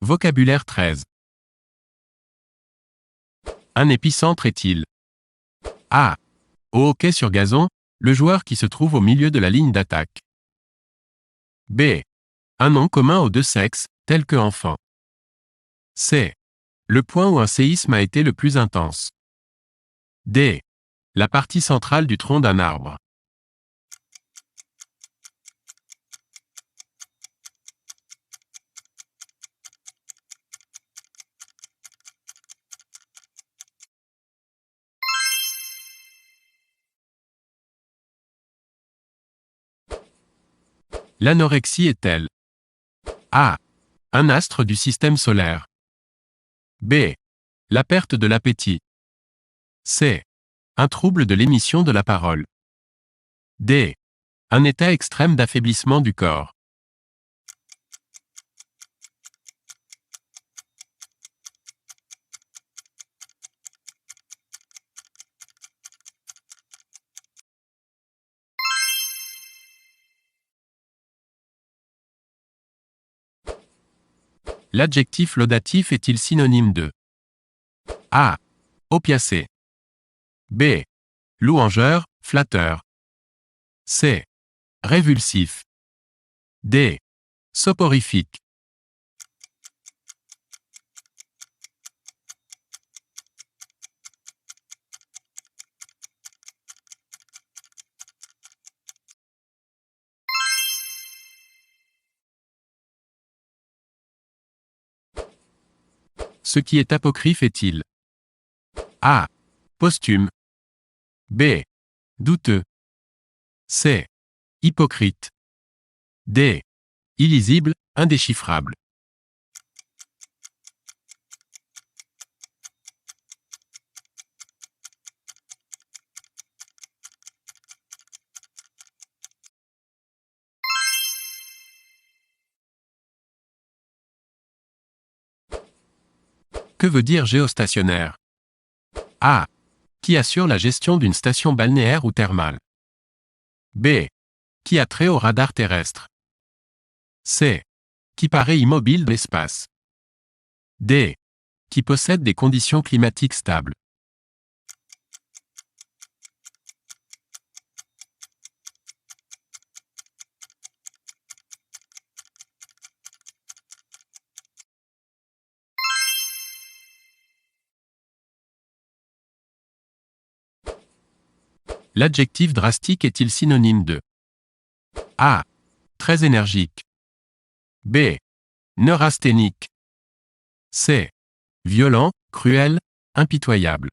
Vocabulaire 13. Un épicentre est-il? A. Au hockey sur gazon, le joueur qui se trouve au milieu de la ligne d'attaque. B. Un nom commun aux deux sexes, tel que enfant. C. Le point où un séisme a été le plus intense. D. La partie centrale du tronc d'un arbre. L'anorexie est-elle? A. Un astre du système solaire. B. La perte de l'appétit. C. Un trouble de l'émission de la parole. D. Un état extrême d'affaiblissement du corps. L'adjectif laudatif est-il synonyme de A. Opiacé. B. Louangeur, flatteur. C. Révulsif. D. Soporifique. Ce qui est apocryphe est-il? A. Posthume. B. Douteux. C. Hypocrite. D. Illisible, indéchiffrable. Que veut dire géostationnaire? A. Qui assure la gestion d'une station balnéaire ou thermale. B. Qui a trait au radar terrestre. C. Qui paraît immobile dans l'espace. D. Qui possède des conditions climatiques stables. L'adjectif drastique est-il synonyme de A. Très énergique. B. Neurasthénique. C. Violent, cruel, impitoyable.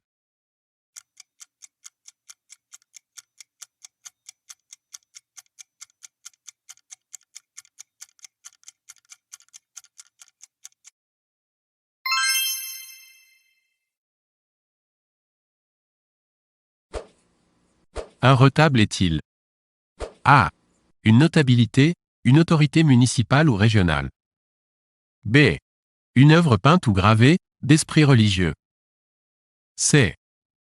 Un retable est-il? A. Une notabilité, une autorité municipale ou régionale. B. Une œuvre peinte ou gravée, d'esprit religieux. C.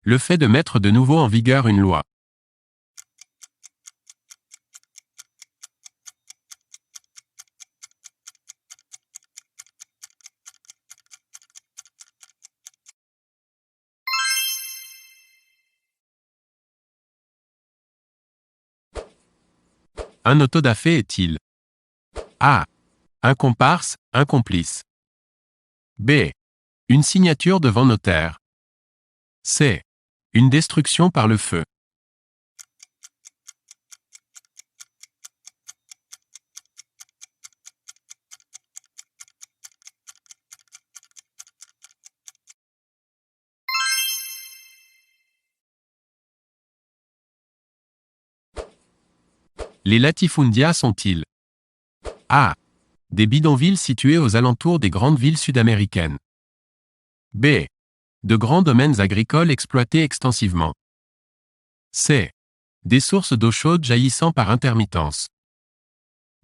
Le fait de mettre de nouveau en vigueur une loi. Un autodafé est-il? A. Un comparse, un complice. B. Une signature devant notaire. C. Une destruction par le feu. Les latifundia sont-ils? A. Des bidonvilles situés aux alentours des grandes villes sud-américaines. B. De grands domaines agricoles exploités extensivement. C. Des sources d'eau chaude jaillissant par intermittence.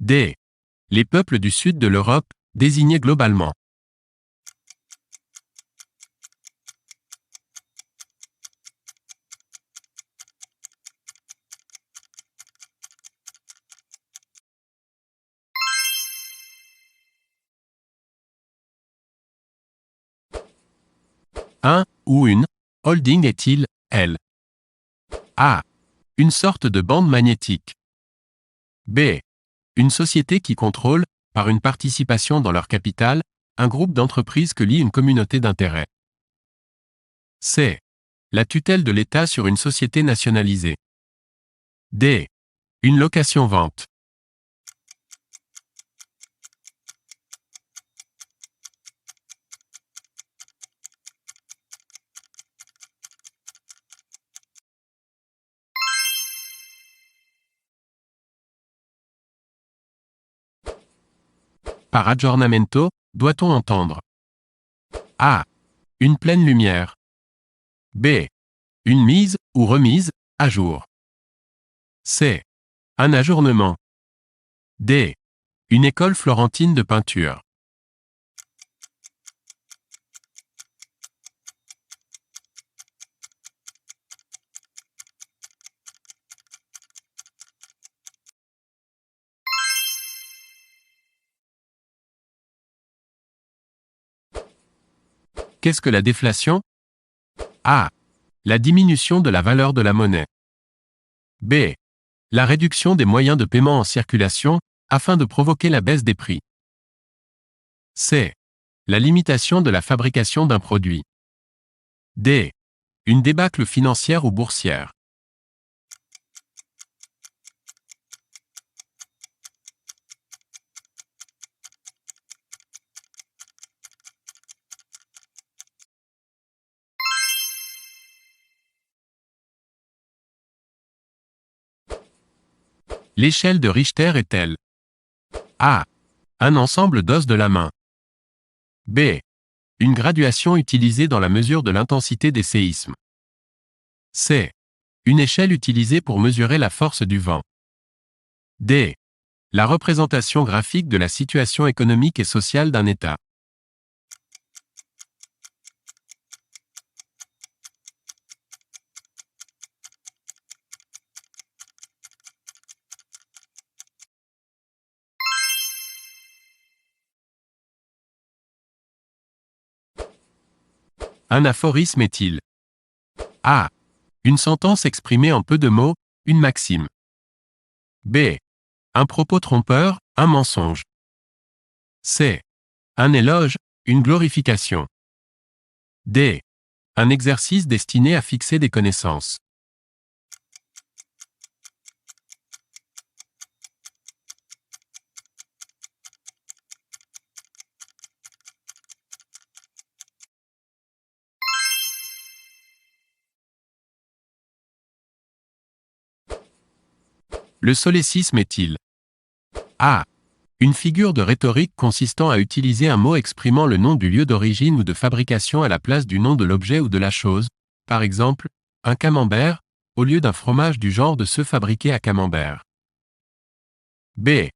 D. Les peuples du sud de l'Europe, désignés globalement. Un ou une holding est-il, elle? A. Une sorte de bande magnétique. B. Une société qui contrôle, par une participation dans leur capital, un groupe d'entreprises que lie une communauté d'intérêts. C. La tutelle de l'État sur une société nationalisée. D. Une location-vente. Par aggiornamento, doit-on entendre A. Une pleine lumière. B. Une mise ou remise à jour. C. Un ajournement. D. Une école florentine de peinture. Qu'est-ce que la déflation? A. La diminution de la valeur de la monnaie. B. La réduction des moyens de paiement en circulation, afin de provoquer la baisse des prix. C. La limitation de la fabrication d'un produit. D. Une débâcle financière ou boursière. L'échelle de Richter est-elle A. Un ensemble d'os de la main. B. Une graduation utilisée dans la mesure de l'intensité des séismes. C. Une échelle utilisée pour mesurer la force du vent. D. La représentation graphique de la situation économique et sociale d'un État. Un aphorisme est-il A. Une sentence exprimée en peu de mots, une maxime. B. Un propos trompeur, un mensonge. C. Un éloge, une glorification. D. Un exercice destiné à fixer des connaissances. Le solécisme est-il A. Une figure de rhétorique consistant à utiliser un mot exprimant le nom du lieu d'origine ou de fabrication à la place du nom de l'objet ou de la chose, par exemple, un camembert, au lieu d'un fromage du genre de ceux fabriqués à Camembert. B.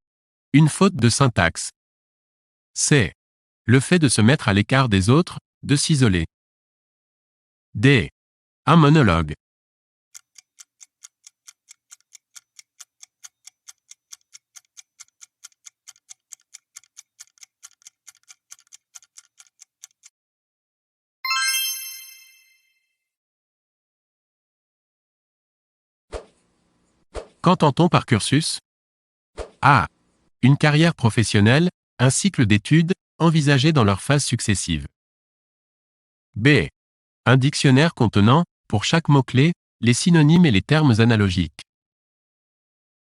Une faute de syntaxe. C. Le fait de se mettre à l'écart des autres, de s'isoler. D. Un monologue. Qu'entend-on par cursus? A. Une carrière professionnelle, un cycle d'études, envisagé dans leurs phases successives. B. Un dictionnaire contenant, pour chaque mot-clé, les synonymes et les termes analogiques.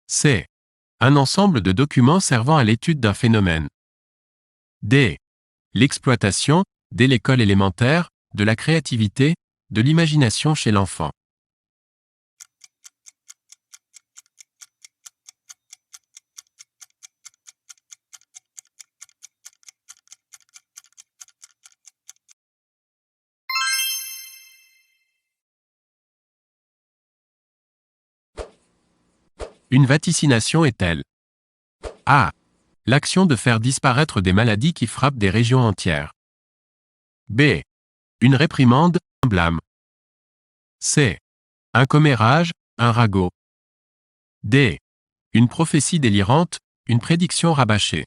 C. Un ensemble de documents servant à l'étude d'un phénomène. D. L'exploitation, dès l'école élémentaire, de la créativité, de l'imagination chez l'enfant. Une vaticination est-elle A. L'action de faire disparaître des maladies qui frappent des régions entières. B. Une réprimande, un blâme. C. Un commérage, un ragot. D. Une prophétie délirante, une prédiction rabâchée.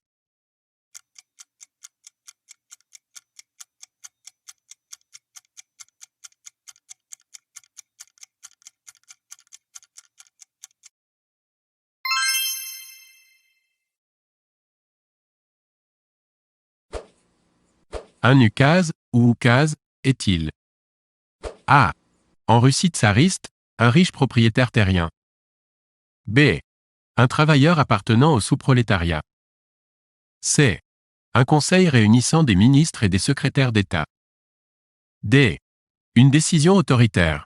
Un ukaz ou oukaz est-il? A. En Russie tsariste, un riche propriétaire terrien. B. Un travailleur appartenant au sous-prolétariat. C. Un conseil réunissant des ministres et des secrétaires d'État. D. Une décision autoritaire.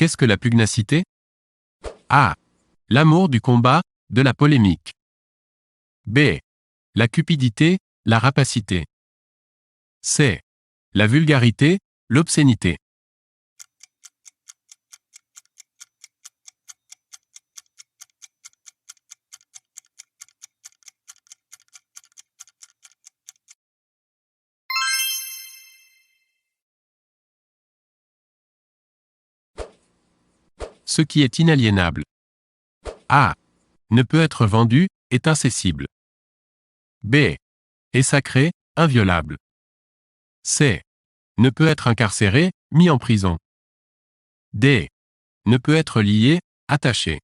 Qu'est-ce que la pugnacité? A. L'amour du combat, de la polémique. B. La cupidité, la rapacité. C. La vulgarité, l'obscénité. Ce qui est inaliénable. A. Ne peut être vendu, est incessible. B. Est sacré, inviolable. C. Ne peut être incarcéré, mis en prison. D. Ne peut être lié, attaché.